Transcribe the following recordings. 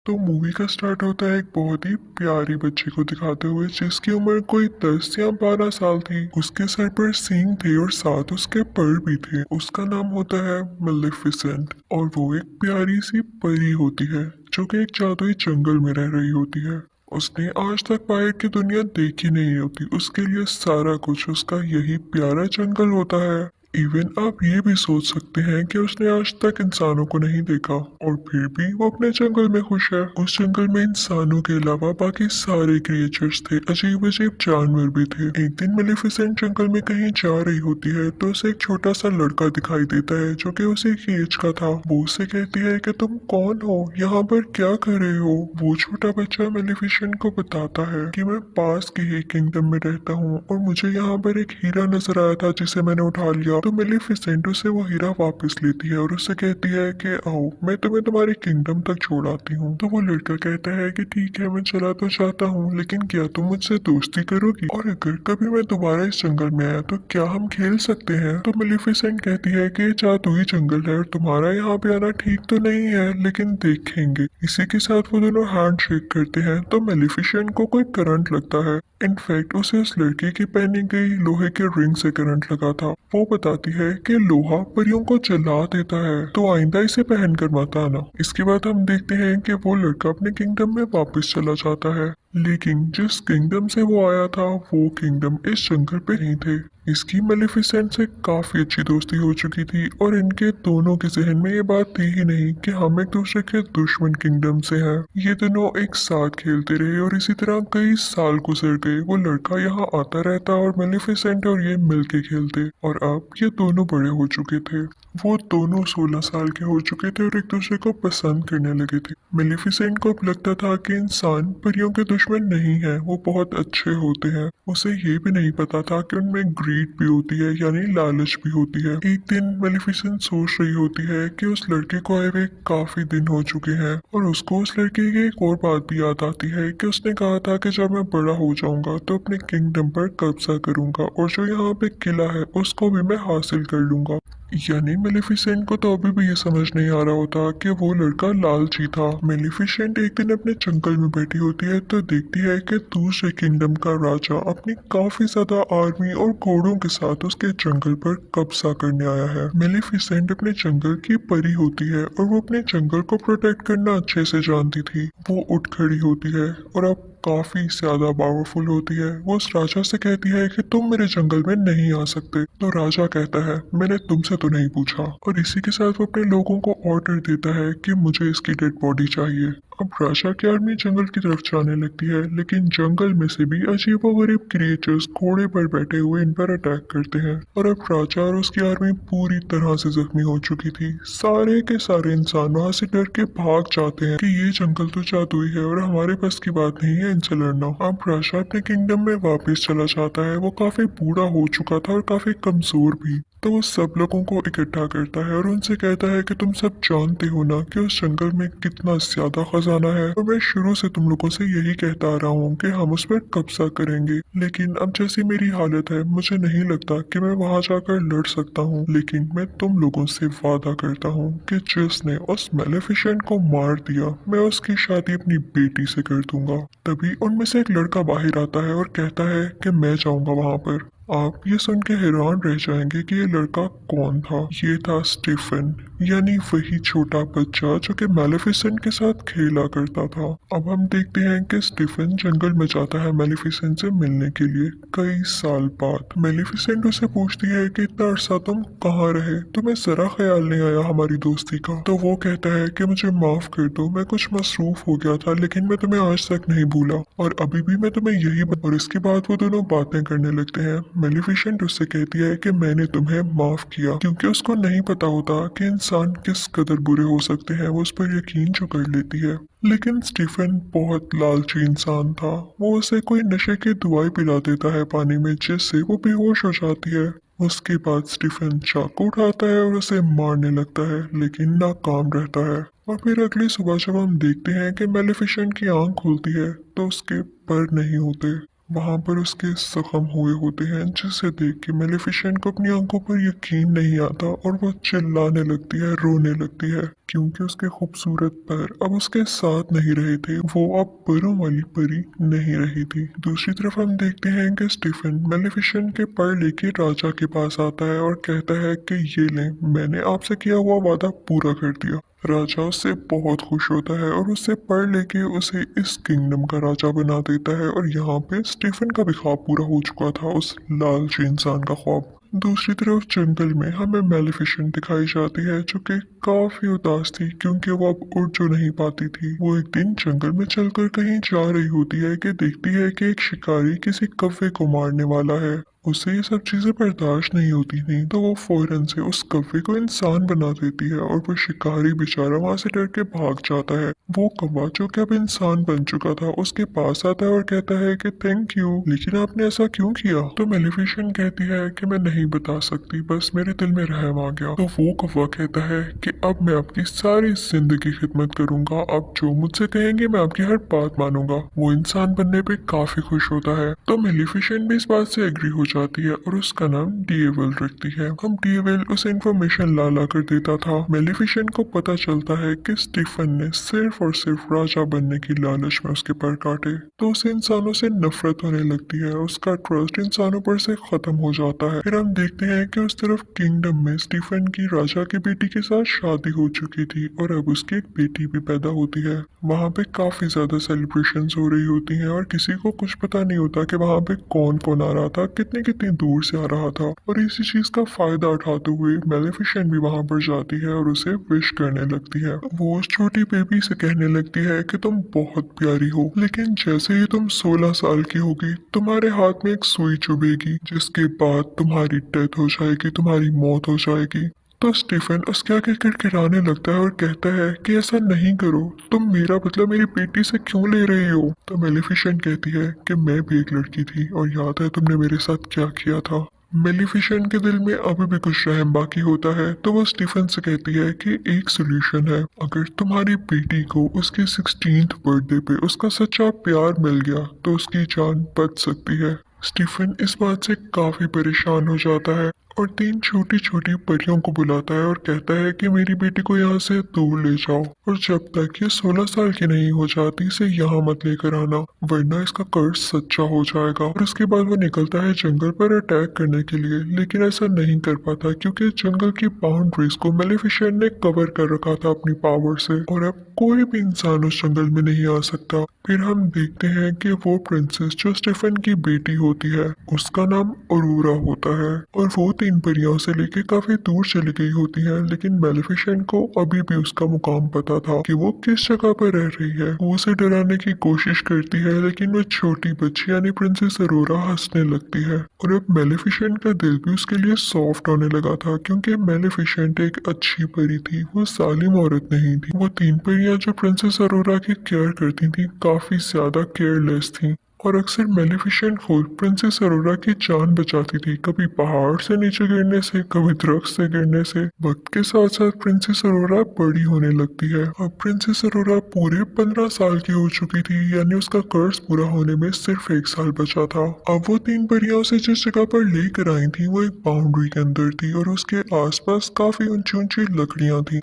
तो मूवी का स्टार्ट होता है एक बहुत ही प्यारी बच्ची को दिखाते हुए जिसकी उम्र कोई 10 या 12 साल थी। उसके सर पर सींग थे और साथ उसके पर भी थे। उसका नाम होता है मेलेफिसेंट और वो एक प्यारी सी परी होती है जो कि एक जादुई जंगल में रह रही होती है। उसने आज तक बाहर की दुनिया देखी नहीं होती। उसके लिए सारा कुछ उसका यही प्यारा जंगल होता है। इवन आप ये भी सोच सकते हैं कि उसने आज तक इंसानों को नहीं देखा और फिर भी वो अपने जंगल में खुश है। उस जंगल में इंसानों के अलावा बाकी सारे क्रिएचर्स थे, अजीब अजीब जानवर भी थे। एक दिन मेलेफिसेंट जंगल में कहीं जा रही होती है तो उसे एक छोटा सा लड़का दिखाई देता है जो कि उसी की एज का था। वो उससे कहती है कि तुम कौन हो, यहाँ पर क्या कर रहे हो। वो छोटा बच्चा मेलेफिसेंट को बताता है कि मैं पास के ही किंगडम में रहता हूँ और मुझे यहाँ पर एक हीरा नजर आया था जिसे मैंने उठा लिया। तो मेलेफिसेंट उसे वो हीरा वापस लेती है और उससे कहती है कि आओ मैं तुम्हें तुम्हारे किंगडम तक छोड़ आती हूँ। तो वो लड़का कहता है कि ठीक है मैं चला तो चाहता हूँ, लेकिन क्या तुम मुझसे दोस्ती करोगी, और अगर कभी मैं दोबारा इस जंगल में आया तो क्या हम खेल सकते हैं। तो मेलेफिसेंट कहती है कि जादुई जंगल है और तुम्हारा यहाँ पे आना ठीक तो नहीं है, लेकिन देखेंगे। इसी के साथ वो दोनों हैंड शेक करते हैं तो मेलेफिसेंट को कोई करंट लगता है। इनफैक्ट उसे उस लड़के की पहनी गई लोहे के रिंग से करंट लगा था। वो बताती है कि लोहा परियों को जला देता है, तो आइंदा इसे पहन कर मत आना। इसके बाद हम देखते हैं कि वो लड़का अपने किंगडम में वापस चला जाता है, लेकिन जिस किंगडम से वो आया था वो किंगडम इस जंगल पे नहीं थे। इसकी मेलेफिसेंट से काफी अच्छी दोस्ती हो चुकी थी और इनके दोनों के जहन में ये बात थी ही नहीं कि हम एक दूसरे के दुश्मन किंगडम से हैं। ये दोनों एक साथ खेलते रहे और इसी तरह कई साल गुजर गए। वो लड़का यहाँ आता रहता और मेलेफिसेंट और ये मिलके खेलते, और अब ये दोनों बड़े हो चुके थे। वो दोनों 16 साल के हो चुके थे और एक दूसरे को पसंद करने लगे थे। मेलेफिसेंट को अब लगता था कि इंसान परियों के दुश्मन नहीं है, वो बहुत अच्छे होते हैं। उसे ये भी नहीं पता था कि उनमें ग्रीड भी होती है, यानी लालच भी होती है। एक दिन मेलेफिसेंट सोच रही होती है कि उस लड़के को आए हुए काफी दिन हो चुके हैं और उसको उस लड़के की एक और बात भी याद आती है कि उसने कहा था कि जब मैं बड़ा हो जाऊंगा तो अपने किंगडम पर कब्जा करूंगा और जो यहाँ पे किला है उसको भी मैं हासिल कर लूंगा। यानी मेलेफिसेंट को तो अभी भी ये समझ नहीं आ रहा होता कि वो लड़का लालची था। मेलेफिसेंट एक दिन अपने जंगल में बैठी होती है तो देखती है कि दूसरे किंगडम का राजा अपनी काफी ज्यादा आर्मी और घोड़ों के साथ उसके जंगल पर कब्जा करने आया है। मेलेफिसेंट अपने जंगल की परी होती है और वो अपने जंगल को प्रोटेक्ट करना अच्छे से जानती थी। वो उठ खड़ी होती है और अब काफी ज्यादा पावरफुल होती है। वो उस राजा से कहती है कि तुम मेरे जंगल में नहीं आ सकते। तो राजा कहता है मैंने तुमसे तो नहीं पूछा, और इसी के साथ वो अपने लोगों को ऑर्डर देता है कि मुझे इसकी डेड बॉडी चाहिए। अब राजा की आर्मी जंगल की तरफ जाने लगती है, लेकिन जंगल में से भी अजीबोगरीब क्रिएचर्स घोड़े पर बैठे हुए इन पर अटैक करते हैं, और अब राजा और उसकी आर्मी पूरी तरह से जख्मी हो चुकी थी। सारे के सारे इंसान वहां से डर के भाग जाते हैं कि ये जंगल तो जादुई है और हमारे बस की बात नहीं है इनसे लड़ना। अब राजा अपने किंगडम में वापस चला जाता है। वो काफी बूढ़ा हो चुका था और काफी कमजोर भी। तो वो सब लोगों को इकट्ठा करता है और उनसे कहता है कि तुम सब जानते हो ना कि उस जंगल में कितना ज्यादा खजाना है, और मैं शुरू से तुम लोगों से यही कहता आ रहा हूँ कि हम उस पर कब्जा करेंगे। लेकिन अब जैसी मेरी हालत है मुझे नहीं लगता कि मैं वहां जाकर लड़ सकता हूँ, लेकिन मैं तुम लोगों से वादा करता हूँ कि जिसने उस मेलेफिसेंट को मार दिया मैं उसकी शादी अपनी बेटी से कर दूंगा। तभी उनमें से एक लड़का बाहर आता है और कहता है कि मैं जाऊंगा वहां पर। आप ये सुन के हैरान रह जाएंगे कि ये लड़का कौन था। ये था स्टीफन, यानी वही छोटा बच्चा जो कि मेलेफिसेंट के साथ खेला करता था। अब हम देखते हैं कि स्टीफन जंगल में जाता है मेलेफिसेंट से मिलने के लिए कई साल बाद। मेलेफिसेंट उसे पूछती है कि इतना अरसा तुम कहाँ रहे, तुम्हें जरा ख्याल नहीं आया हमारी दोस्ती का। तो वो कहता है कि मुझे माफ कर दो, मैं कुछ मसरूफ हो गया था, लेकिन मैं तुम्हें आज तक नहीं भूला और अभी भी मैं तुम्हें और इसके बाद वो दोनों बातें करने लगते हैं। मेलेफिसेंट उससे कहती है कि मैंने तुम्हें माफ किया, क्योंकि उसको नहीं पता होता कि इंसान किस कदर बुरे हो सकते हैं। वो उस पर यकीन जो कर लेती है। लेकिन स्टीफन बहुत लालची इंसान था। वो उसे कोई नशे की दवाई पिला देता है पानी में, जिससे वो बेहोश हो जाती है। उसके बाद स्टीफन चाकू उठाता है और उसे मारने लगता है, लेकिन नाकाम रहता है। और फिर अगली सुबह जब हम देखते हैं कि मेलेफिसेंट की आंख खुलती है तो उसके पर नहीं होते। वहां पर उसके जख्म हुए होते हैं, जिसे देख के मेलिफिसेंट को अपनी आंखों पर यकीन नहीं आता और वो चिल्लाने लगती है, रोने लगती है, क्योंकि उसके खूबसूरत पैर अब उसके साथ नहीं रहे थे। वो अब परों वाली परी नहीं रही थी। दूसरी तरफ हम देखते हैं कि स्टीफन मेलिफिसेंट के पर लेके राजा के पास आता है और कहता है कि ये लें, मैंने आपसे किया हुआ वादा पूरा कर दिया। राजा उससे बहुत खुश होता है और उससे पढ़ लेके उसे इस किंगडम का राजा बना देता है। और यहाँ पे स्टीफन का भी ख्वाब पूरा हो चुका था, उस लालची इंसान का ख्वाब। दूसरी तरफ जंगल में हमें मेलिफिसेंट दिखाई जाती है, जो कि काफी उदास थी क्योंकि वो अब उड़ जो नहीं पाती थी। वो एक दिन जंगल में चलकर कहीं जा रही होती है कि देखती है कि एक शिकारी किसी कौवे को मारने वाला है। उसे ये सब चीजें बर्दाश्त नहीं होती थी, तो वो फौरन से उस कौवे को इंसान बना देती है और वो शिकारी बेचारा वहां से डर के भाग जाता है। वो कौवा जो कि अब इंसान बन चुका था उसके पास आता है और कहता है कि थैंक यू, लेकिन आपने ऐसा क्यों किया? तो मेलिफिसेंट कहती है कि मैं नहीं बता सकती, बस मेरे दिल में रहम आ गया। तो वो कौवा कहता है कि अब मैं आपकी सारी जिंदगी खिदमत करूंगा, आप जो मुझसे कहेंगे मैं आपकी हर बात मानूंगा। वो इंसान बनने पे काफी खुश होता है। तो मेलिफिसेंट भी इस बात से एग्री हो जाती है और उसका नाम डीएवल रखती है। हम डीएवल उसे इन्फॉर्मेशन ला कर देता था। मेलिफिसेंट को पता चलता है कि स्टीफन ने सिर्फ और सिर्फ राजा बनने की लालच में उसके पर काटे, तो उसे इंसानों से नफरत होने लगती है। उसका ट्रस्ट इंसानों पर से खत्म हो जाता है। फिर हम देखते हैं कि उस तरफ किंगडम में स्टीफन की राजा की बेटी के साथ शादी हो चुकी थी और अब उसकी एक बेटी भी पैदा होती है। वहाँ पे काफी ज्यादा सेलिब्रेशंस हो रही होती हैं और किसी को कुछ पता नहीं होता कि वहाँ पे कौन कौन आ रहा था, कितने कितने दूर से आ रहा था। और इसी चीज का फायदा उठाते हुए मेलिफिसेंट भी वहाँ पर जाती है और उसे विश करने लगती है। वो उस छोटी बेबी से कहने लगती है कि तुम बहुत प्यारी हो, लेकिन जैसे ही तुम 16 साल की होगी तुम्हारे हाथ में एक सुई चुभेगी, जिसके बाद तुम्हारी डेथ हो जाएगी, तुम्हारी मौत हो जाएगी। तो स्टीफन उसके आगे किड़किड़ाने लगता है और कहता है कि ऐसा नहीं करो, तुम मेरा बदला मेरी बेटी से क्यों ले रही हो? तो मेलिफिसेंट कहती है कि मैं भी एक लड़की थी और याद है तुमने मेरे साथ क्या किया था। मेलिफिसेंट के दिल में अभी भी कुछ रहम बाकी होता है, तो वो स्टीफन से कहती है कि एक सोल्यूशन है, अगर तुम्हारी बेटी को उसके 16th बर्थडे पे उसका सच्चा प्यार मिल गया तो उसकी जान बच सकती है। स्टीफन इस बात से काफी परेशान हो जाता है और 3 छोटी छोटी परियों को बुलाता है और कहता है कि मेरी बेटी को यहाँ से दूर ले जाओ और जब तक ये 16 साल की नहीं हो जाती इसे यहाँ मत लेकर आना, वरना इसका कर्ज सच्चा हो जाएगा। और उसके बाद वो निकलता है जंगल पर अटैक करने के लिए, लेकिन ऐसा नहीं कर पाता क्योंकि जंगल की बाउंड्रीज को मेलिफिसेंट ने कवर कर रखा था अपनी पावर से और अब कोई भी इंसान उस जंगल में नहीं आ सकता। फिर हम देखते हैं कि वो प्रिंसेस जो स्टीफन की बेटी होती है उसका नाम अरोरा होता है और वो 3 परियों से लेके काफी दूर चली गई होती है, लेकिन मेलिफिसेंट को अभी भी उसका मुकाम पता था कि वो किस जगह पर रह रही है। वो उसे डराने की कोशिश करती है, लेकिन वो छोटी बच्ची यानी प्रिंसेस अरोरा हंसने लगती है और अब मेलिफिसेंट का दिल भी उसके लिए सॉफ्ट होने लगा था, क्योंकि मेलिफिसेंट एक अच्छी परी थी, वो जालिम औरत नहीं थी। वो 3 परियां जो प्रिंसेस अरोरा की केयर करती थी काफी ज्यादा केयरलेस थी और अक्सर मेलिफिसेंट खुद प्रिंसेस अरोरा की जान बचाती थी, कभी पहाड़ से नीचे गिरने से, कभी दरख्त से गिरने से। वक्त के साथ साथ प्रिंसेस अरोरा बड़ी होने लगती है। अब प्रिंसेस अरोरा पूरे 15 साल की हो चुकी थी, यानी उसका कर्ज पूरा होने में सिर्फ 1 साल बचा था। अब वो 3 परियां उसे जिस जगह पर लेकर आई थी वो एक बाउंड्री के अंदर थी और उसके आसपास काफी ऊंची ऊंची लकड़ियां थी।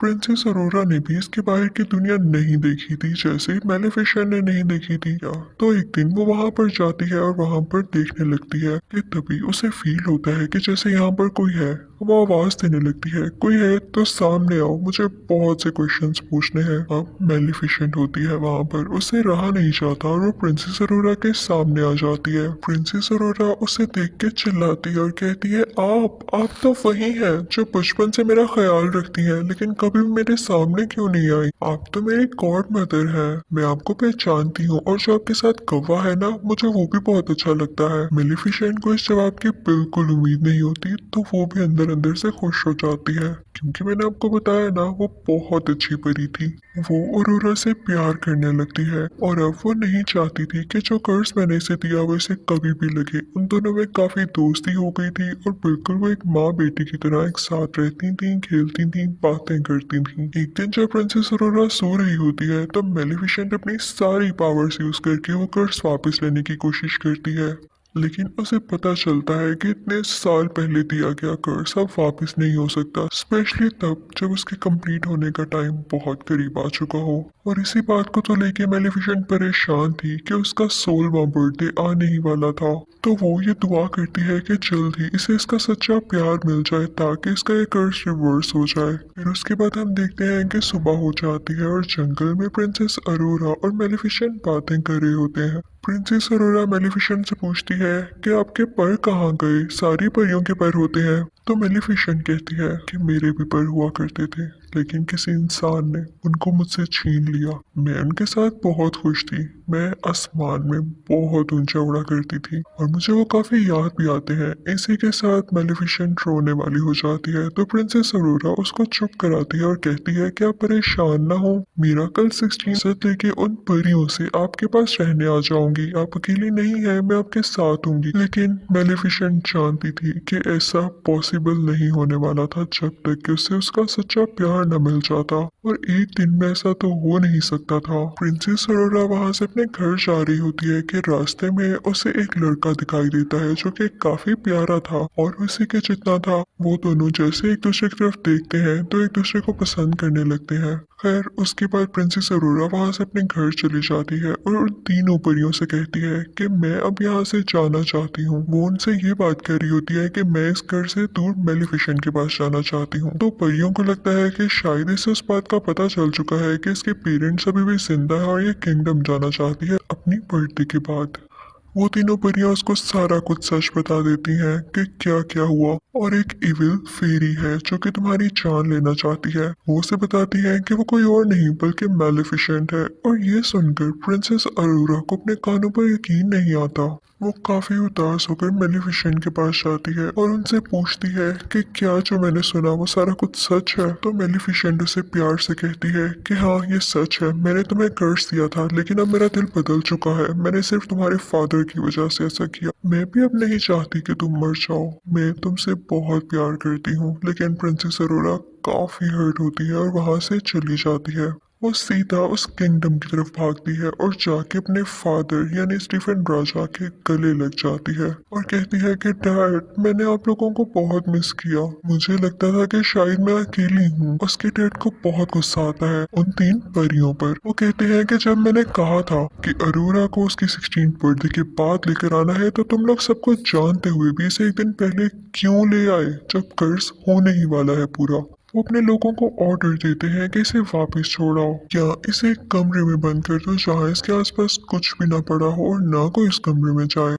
प्रिंसेस अरोरा ने भी इसके बाहर की दुनिया नहीं देखी थी, जैसे मेलिफिसेंट ने नहीं देखी थी। क्या तो एक दिन वो वहां पर जाती है और वहां पर देखने लगती है कि तभी उसे फील होता है कि जैसे यहाँ पर कोई है। वो आवाज देने लगती है, कोई है तो सामने आओ, मुझे बहुत से क्वेश्चंस पूछने हैं। अब मेलिफिसेंट होती है वहां पर, उसे रहा नहीं जाता और वो प्रिंसेस अरोरा के सामने आ जाती है। प्रिंसेस अरोरा उसे देख के चिल्लाती है और कहती है, आप तो वही हैं जो बचपन से मेरा ख्याल रखती हैं, लेकिन कभी भी मेरे सामने क्यों नहीं आई? आप तो मेरी गॉड मदर है, मैं आपको पहचानती हूँ और जो आपके साथ कौवा है ना, मुझे वो भी बहुत अच्छा लगता है। मेलिफिसेंट को इस जवाब की बिल्कुल उम्मीद नहीं होती, तो वो भी अंदर अंदर से खुश हो जाती है, क्योंकि मैंने आपको बताया ना वो बहुत अच्छी परी थी। वो अरोरा से प्यार करने लगती है और अब वो नहीं चाहती थी कि जो कर्ज मैंने इसे दिया वो इसे कभी भी लगे। उन दोनों में काफी दोस्ती हो गई थी और बिल्कुल वो एक माँ बेटी की तरह एक साथ रहती थी, खेलती थी, बातें करती थी। एक दिन जब प्रिंसेस अरोरा सो रही होती है तब मेलिफिसेंट अपनी सारी पावर्स यूज करके वो कर्ज वापस लेने की कोशिश करती है, लेकिन उसे पता चलता है कि इतने साल पहले दिया गया कर्ज अब वापस नहीं हो सकता, स्पेशली तब जब उसके कंप्लीट होने का टाइम बहुत करीब आ चुका हो। और इसी बात को तो लेके मेलिफिसेंट परेशान थी कि उसका 16वां बर्थडे आने ही वाला था, तो वो ये दुआ करती है कि जल्द ही इसे इसका सच्चा प्यार मिल जाए ताकि इसका ये कर्ज रिवर्स हो जाए। फिर उसके बाद हम देखते हैं कि सुबह हो जाती है और जंगल में प्रिंसेस अरोरा और मेलिफिसेंट बातें कर रहे होते हैं। प्रिंसेस अरोरा मेलिफिसेंट से पूछती है कि आपके पर कहाँ गए, सारी परियों के पर होते हैं। तो मेलिफिसेंट कहती है कि मेरे भी पर हुआ करते थे, लेकिन किसी इंसान ने उनको मुझसे छीन लिया। मैं उनके साथ बहुत खुश थी, मैं आसमान में बहुत ऊंचा उड़ा करती थी और मुझे वो काफी याद भी आते हैं। इसी के साथ मेलिफिसेंट रोने वाली हो जाती है, तो प्रिंसेस अरोरा उसको चुप कराती है और कहती है कि आप परेशान ना हो, मेरा कल 16 लेके उन परियों से आपके पास रहने आ जाऊंगी, आप अकेली नहीं है, मैं आपके साथ होंगी। लेकिन मेलिफिसेंट जानती थी कि ऐसा पॉसिबल नहीं होने वाला था जब तक कि उसे उसका सच्चा प्यार न मिल जाता, और एक दिन में ऐसा तो हो नहीं सकता था। प्रिंसेस अरोरा वहां से अपने घर जा रही होती है कि रास्ते में उसे एक लड़का दिखाई देता है जो कि काफी प्यारा था और उसी के जितना था। वो दोनों जैसे एक दूसरे की तरफ देखते हैं तो एक दूसरे को पसंद करने लगते हैं। खैर उसके बाद प्रिंसेस अरोरा वहां से अपने घर चली जाती है और उन तीनों परियों से कहती है कि मैं अब यहाँ से जाना चाहती हूँ। वो उनसे ये बात कह रही होती है कि मैं इस घर से दूर मेलिफिसेंट के पास जाना चाहती हूँ। तो परियों को लगता है कि शायद इसे उस बात का पता चल चुका है कि इसके पेरेंट्स अभी भी जिंदा है और ये किंगडम जाना चाहती है अपनी बर्थडे के बाद। वो तीनों परियां उसको सारा कुछ सच बता देती हैं कि क्या क्या हुआ, और एक इविल फेरी है जो कि तुम्हारी जान लेना चाहती है। वो उसे बताती है कि वो कोई और नहीं बल्कि मेलिफिसेंट है, और ये सुनकर प्रिंसेस अरोरा को अपने कानों पर यकीन नहीं आता। वो काफी उदास होकर मेलिफिसेंट के पास जाती है और उनसे पूछती है कि क्या जो मैंने सुना वो सारा कुछ सच है। तो मेलिफिसेंट उसे प्यार से कहती है कि हाँ ये सच है, मैंने तुम्हें कर्ज दिया था लेकिन अब मेरा दिल बदल चुका है, मैंने सिर्फ तुम्हारे फादर की वजह से ऐसा किया। मैं भी अब नहीं चाहती कि तुम मर जाओ, मैं तुमसे बहुत प्यार करती हूँ। लेकिन प्रिंसेस अरोरा काफी हर्ट होती है और वहां से चली जाती है। वो सीधा उस किंगडम की तरफ भागती है और जाके अपने फादर यानी स्टीफन राजा के गले लग जाती है और कहती है कि डैड मैंने आप लोगों को बहुत मिस किया, मुझे लगता था कि शायद मैं अकेली हूँ। उसके डैड को बहुत गुस्सा आता है उन तीन परियों पर। वो कहते हैं कि जब मैंने कहा था कि अरोरा को उसकी 16th बर्थडे के बाद लेकर आना है तो तुम लोग सब कुछ जानते हुए भी इसे एक दिन पहले क्यों ले आए जब कर्ज होने ही वाला है पूरा। वो अपने लोगों को ऑर्डर देते हैं कि इसे वापस छोड़ाओ या इसे एक कमरे में बंद कर दो जहाँ इसके आसपास कुछ भी ना पड़ा हो और ना कोई इस कमरे में जाए।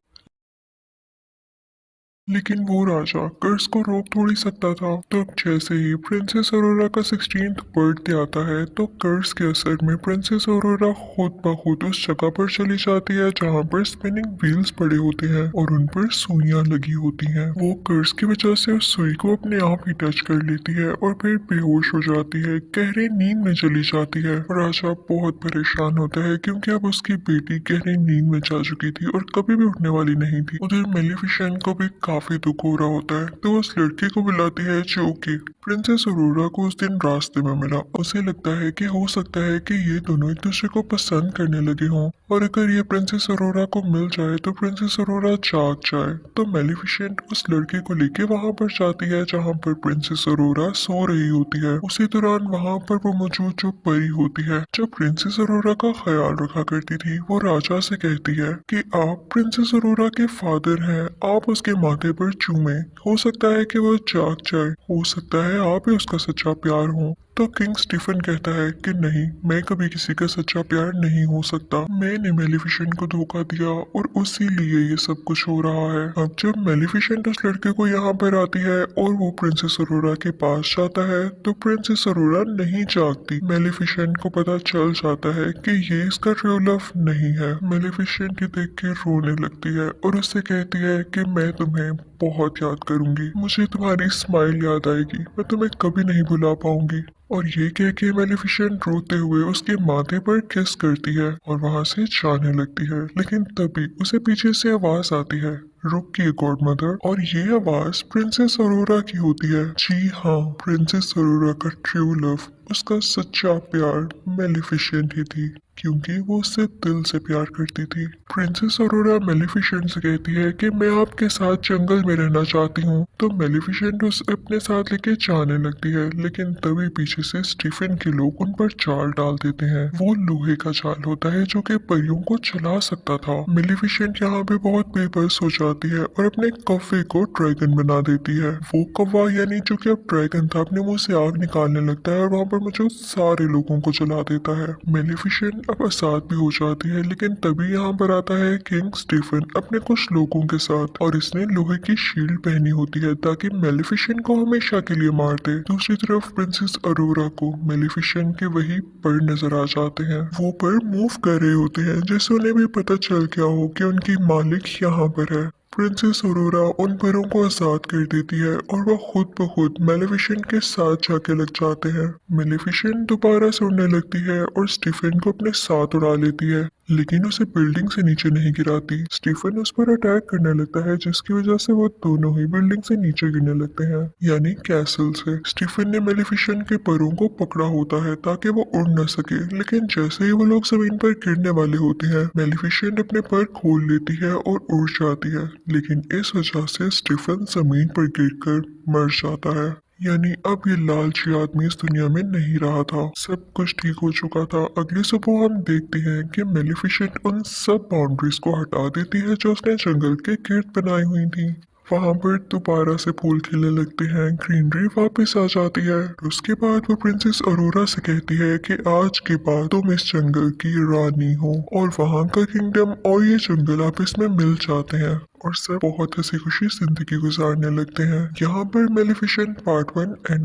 लेकिन वो राजा कर्ज को रोक थोड़ी सकता था। तो जैसे ही प्रिंसेस अरोरा का 16th बर्थडे आता है तो कर्ज के असर में प्रिंसेस अरोरा खुद ब खुद उस जगह पर चली जाती है जहाँ पर स्पिनिंग व्हील्स पड़े होते हैं और उन पर सुइयां लगी होती हैं। वो कर्ज की वजह से उस सुई को अपने आप ही टच कर लेती है और फिर बेहोश हो जाती है, गहरी नींद में चली जाती है। राजा बहुत परेशान होता है क्योंकि अब उसकी बेटी गहरी नींद में जा चुकी थी और कभी भी उठने वाली नहीं थी। उधर मेलिफिसेंट को भी काफी दुख हो रहा होता है, तो उस लड़के को बुलाती है जो कि प्रिंसेस अरोरा को उस दिन रास्ते में मिला। उसे लगता है कि हो सकता है कि ये दोनों एक दूसरे को पसंद करने लगे हों और अगर ये प्रिंसेस अरोरा को मिल जाए तो प्रिंसेस अरोरा जाग जाए। तो मेलिफिसेंट उस लड़के को लेके वहां पर जाती है जहां पर प्रिंसेस अरोरा सो रही होती है। उसी दौरान वहां पर वो मौजूद जो परी होती है जो प्रिंसेस अरोरा का ख्याल रखा करती थी, वो राजा से कहती है कि आप प्रिंसेस अरोरा के फादर हैं, आप उसके माथे पर चूमे, हो सकता है कि वो जाग जाए, हो सकता है आप ही उसका सच्चा प्यार हो। तो किंग स्टीफन कहता है कि नहीं, मैं कभी किसी का सच्चा प्यार नहीं हो सकता, मैंने मेलिफिसेंट को धोखा दिया और उसी लिए ये सब कुछ हो रहा है। अब जब मेलिफिसेंट उस लड़के को यहाँ पर आती है और वो प्रिंसेस अरोरा के पास जाता है तो प्रिंसेस अरोरा नहीं जागती। मेलिफिसेंट को पता चल जाता है कि ये इसका ट्रू लव नहीं है। मेलिफिसेंट ये देख के रोने लगती है और उससे कहती है कि मैं तुम्हें बहुत याद करूंगी, मुझे तुम्हारी स्माइल याद आएगी, मैं तुम्हें कभी नहीं भुला पाऊंगी। और ये कह के मेलिफिसेंट रोते हुए उसके माथे पर किस करती है और वहां से जाने लगती है। लेकिन तभी उसे पीछे से आवाज आती है, रुकिए गॉड मदर। और ये आवाज प्रिंसेस अरोरा की होती है। जी हाँ, प्रिंसेस अरोरा का ट्रू लव, उसका सच्चा प्यार मेलिफिसेंट ही थी, क्योंकि वो उससे दिल से प्यार करती थी। प्रिंसेस अरोरा मेलिफिसेंट से कहती है कि मैं आपके साथ जंगल में रहना चाहती हूँ। तो मेलिफिसेंट उसे अपने साथ लेके जाने लगती है, लेकिन तभी पीछे से स्टीफन के लोग उन पर जाल डाल देते हैं। वो लोहे का जाल होता है जो कि परियों को चला सकता था। मेलिफिसेंट यहाँ पे बहुत बेबस हो जाती है और अपने कौवे को ड्रैगन बना देती है। वो कौवा यानी जो कि अब ड्रैगन था, अपने मुंह से आग निकालने लगता है और वहाँ पर मुझे सारे लोगों को जला देता है। मेलिफिसेंट अब आजाद भी हो जाती है, लेकिन तभी यहाँ पर आता है किंग स्टीफन अपने कुछ लोगों के साथ और इसने लोहे की शील्ड पहनी होती है ताकि मेलिफिसेंट को हमेशा के लिए मार दे। दूसरी तरफ प्रिंसेस अरोरा को मेलिफिसेंट के वही पर नजर आ जाते हैं। वो पर मूव कर रहे होते हैं, जिससे उन्हें भी पता चल गया हो कि उनकी मालिक यहाँ पर है। प्रिंसेस अरोरा उन परों को आजाद कर देती है और वह खुद ब खुद मेलिफिसेंट के साथ जाके लग जाते हैं। मेलिफिसेंट दोबारा से उड़ने लगती है और स्टीफन को अपने साथ उड़ा लेती है, लेकिन उसे बिल्डिंग से नीचे नहीं गिराती। स्टीफन उस पर अटैक करने लगता है, जिसकी वजह से वो दोनों ही बिल्डिंग से नीचे गिरने लगते हैं, यानी कैसल से। स्टीफन ने मेलिफिसेंट के परों को पकड़ा होता है ताकि वो उड़ न सके, लेकिन जैसे ही वो लोग जमीन पर गिरने वाले होते हैं, मेलिफिसेंट अपने पर खोल लेती है और उड़ जाती है, लेकिन इस वजह से स्टीफन जमीन पर गिरकर मर जाता है। यानी अब ये लालची आदमी इस दुनिया में नहीं रहा था, सब कुछ ठीक हो चुका था। अगली सुबह हम देखते हैं कि मेलिफिसेंट उन सब बाउंड्रीज को हटा देती है जो उसने जंगल के गिर्द बनाई हुई थी। वहां पर दोबारा से फूल खिलने लगते हैं, ग्रीनरी वापस आ जाती है। उसके बाद वो प्रिंसेस अरोरा से कहती है कि आज के बाद तुम इस जंगल की रानी हो, और वहां का किंगडम और ये जंगल आपस में मिल जाते हैं और सब बहुत हंसी खुशी जिंदगी गुजारने लगते हैं। यहाँ पर मेलिफिसेंट पार्ट 1 एंड